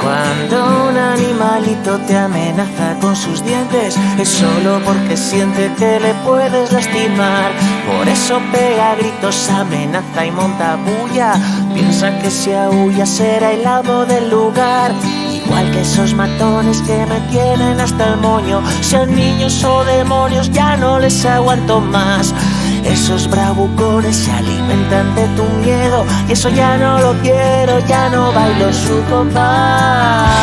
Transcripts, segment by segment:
Cuando un animalito te amenaza con sus dientes, es solo porque siente que le puedes lastimar. Por eso pega gritos, amenaza y monta bulla. Piensa que si aúlla será el amo del lugar. Igual que esos matones que retienen hasta el moño, sean niños o demonios, ya no les aguanto más. Esos bravucones se alimentan de tu miedo, y eso ya no lo quiero, ya no bailo su compás.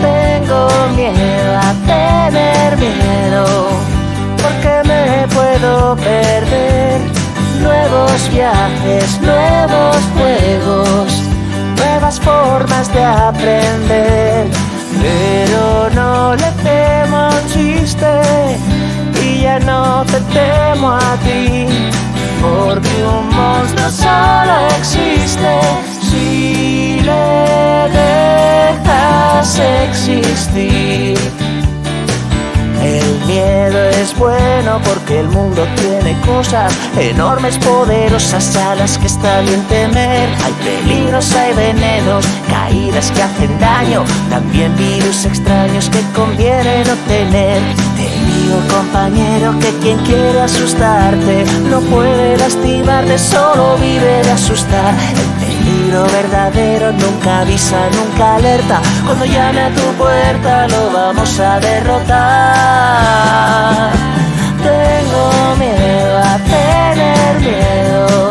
Tengo miedo a tener miedo, porque me puedo perder. Nuevos viajes, nuevos juegos, nuevas formas de aprender. Pero no le temo a un chiste, y ya no te temo a ti, porque un monstruo solo existe si le dejas existir. El miedo es bueno porque el mundo tiene cosas enormes, poderosas, a las que está bien temer. Hay peligros, hay venenos, caídas que hacen daño, también virus extraños que conviene no tener. Te digo, compañero, que quien quiere asustarte no puede lastimarte, solo vive de asustar. El peligro verdadero nunca avisa, nunca alerta. Cuando llame a tu puerta lo vamos a derrotar. Tengo miedo a tener miedo,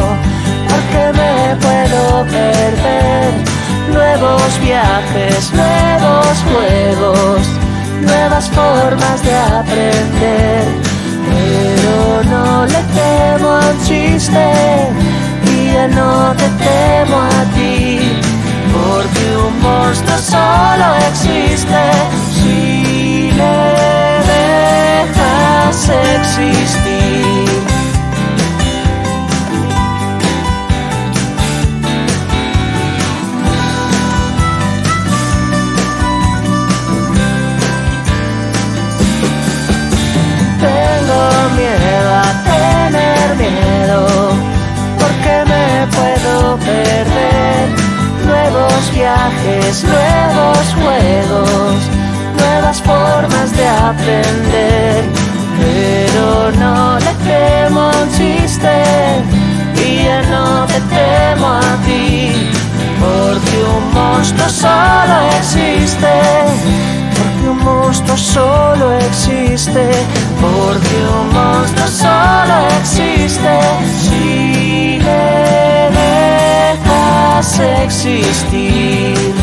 porque me puedo perder. Nuevos viajes, nuevos juegos, nuevas formas de aprender. Pero no le temo a un chiste, y ya no te temo a ti, porque un monstruo solo existe si le dejas existir. Tengo miedo a tener miedo, porque me puedo perder. Nuevos viajes, nuevos juegos, nuevas formas de aprender. Pero no le temo a un chiste, y ya no te temo a ti, porque un monstruo solo existe. Porque un monstruo solo existe, porque un monstruo solo existe si le dejas existir.